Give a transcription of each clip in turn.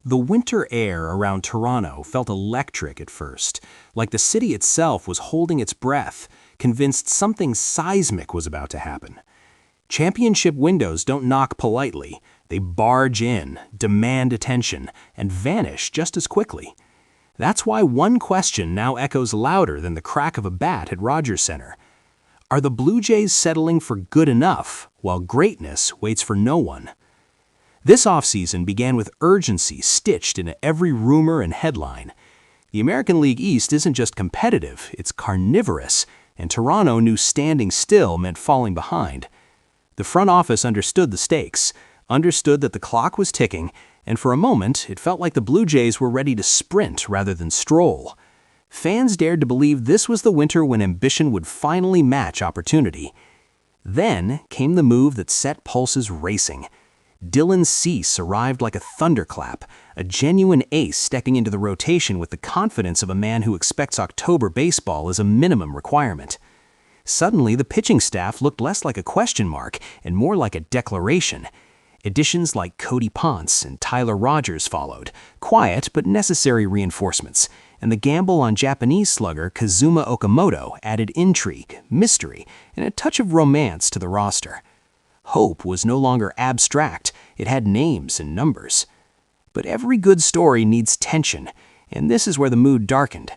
The winter air around Toronto felt electric at first, like the city itself was holding its breath, convinced something seismic was about to happen. Championship windows don't knock politely. They barge in, demand attention, and vanish just as quickly. That's why one question now echoes louder than the crack of a bat at Rogers Center. Are the Blue Jays settling for good enough while greatness waits for no one? This offseason began with urgency stitched into every rumor and headline. The American League East isn't just competitive, it's carnivorous, and Toronto knew standing still meant falling behind. The front office understood the stakes, understood that the clock was ticking, and for a moment it felt like the Blue Jays were ready to sprint rather than stroll. Fans dared to believe this was the winter when ambition would finally match opportunity. Then came the move that set pulses racing. Dylan Cease arrived like a thunderclap, a genuine ace stepping into the rotation with the confidence of a man who expects October baseball as a minimum requirement. Suddenly, the pitching staff looked less like a question mark and more like a declaration. Additions like Cody Ponce and Tyler Rogers followed, quiet but necessary reinforcements, and the gamble on Japanese slugger Kazuma Okamoto added intrigue, mystery, and a touch of romance to the roster. Hope was no longer abstract, it had names and numbers. But every good story needs tension, and this is where the mood darkened.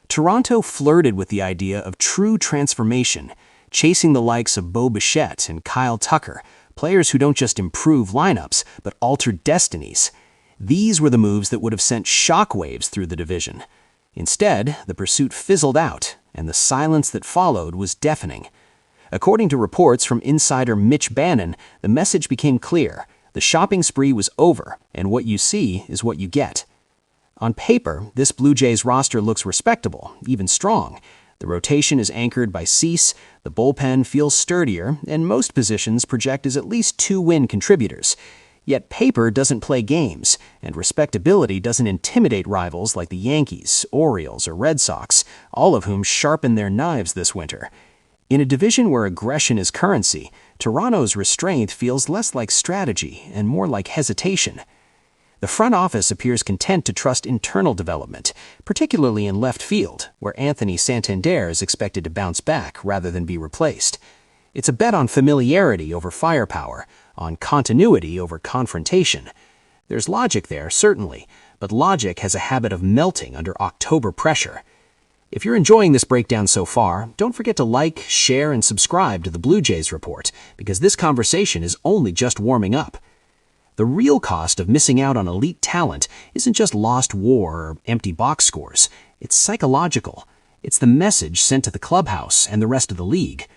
Toronto flirted with the idea of true transformation, chasing the likes of Bo Bichette and Kyle Tucker, players who don't just improve lineups, but alter destinies. These were the moves that would have sent shockwaves through the division. Instead, the pursuit fizzled out, and the silence that followed was deafening. According to reports from insider Mitch Bannon, the message became clear. The shopping spree was over, and what you see is what you get. On paper, this Blue Jays roster looks respectable, even strong. The rotation is anchored by Cease, the bullpen feels sturdier, and most positions project as at least 2-win contributors. Yet paper doesn't play games, and respectability doesn't intimidate rivals like the Yankees, Orioles, or Red Sox, all of whom sharpened their knives this winter. In a division where aggression is currency, Toronto's restraint feels less like strategy and more like hesitation. The front office appears content to trust internal development, particularly in left field, where Anthony Santander is expected to bounce back rather than be replaced. It's a bet on familiarity over firepower, on continuity over confrontation. There's logic there, certainly, but logic has a habit of melting under October pressure. If you're enjoying this breakdown so far, don't forget to like, share, and subscribe to the Blue Jays Report, because this conversation is only just warming up. The real cost of missing out on elite talent isn't just lost WAR or empty box scores. It's psychological. It's the message sent to the clubhouse and the rest of the league.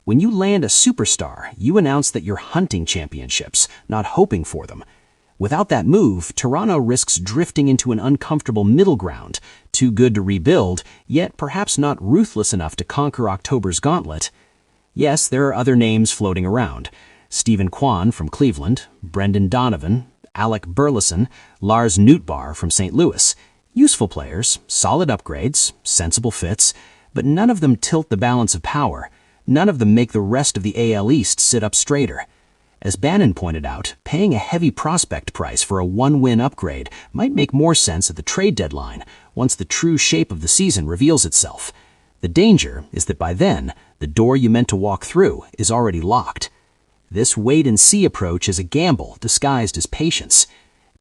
When you land a superstar, you announce that you're hunting championships, not hoping for them. Without that move, Toronto risks drifting into an uncomfortable middle ground, too good to rebuild, yet perhaps not ruthless enough to conquer October's gauntlet. Yes, there are other names floating around. Stephen Kwan from Cleveland, Brendan Donovan, Alec Burleson, Lars Nootbaar from St. Louis. Useful players, solid upgrades, sensible fits, but none of them tilt the balance of power. None of them make the rest of the AL East sit up straighter. As Bannon pointed out, paying a heavy prospect price for a 1-win upgrade might make more sense at the trade deadline, once the true shape of the season reveals itself. The danger is that by then, the door you meant to walk through is already locked. This wait-and-see approach is a gamble disguised as patience.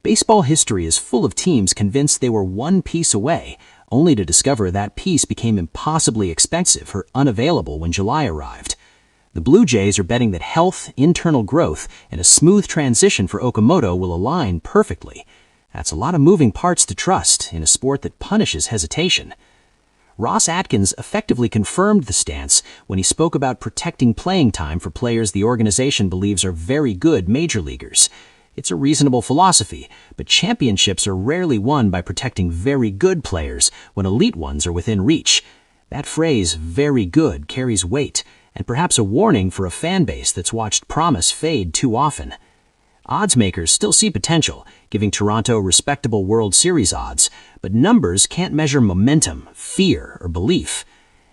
Baseball history is full of teams convinced they were one piece away, only to discover that piece became impossibly expensive or unavailable when July arrived. The Blue Jays are betting that health, internal growth, and a smooth transition for Okamoto will align perfectly. That's a lot of moving parts to trust in a sport that punishes hesitation. Ross Atkins effectively confirmed the stance when he spoke about protecting playing time for players the organization believes are very good major leaguers. It's a reasonable philosophy, but championships are rarely won by protecting very good players when elite ones are within reach. That phrase, very good, carries weight, and perhaps a warning for a fan base that's watched promise fade too often. Odds makers still see potential, giving Toronto respectable World Series odds, but numbers can't measure momentum, fear, or belief.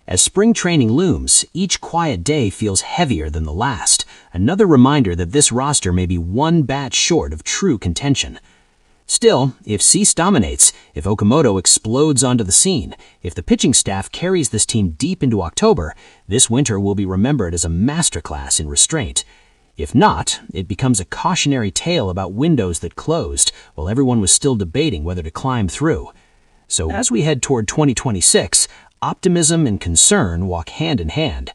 As spring training looms, each quiet day feels heavier than the last, another reminder that this roster may be one bat short of true contention. Still, if Cease dominates, if Okamoto explodes onto the scene, if the pitching staff carries this team deep into October, this winter will be remembered as a masterclass in restraint. If not, it becomes a cautionary tale about windows that closed while everyone was still debating whether to climb through. So as we head toward 2026, optimism and concern walk hand in hand.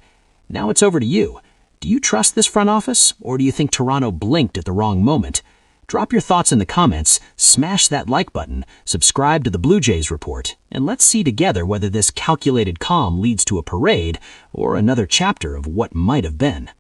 Now it's over to you. Do you trust this front office, or do you think Toronto blinked at the wrong moment? Drop your thoughts in the comments, smash that like button, subscribe to the Blue Jays Report, and let's see together whether this calculated calm leads to a parade or another chapter of what might have been.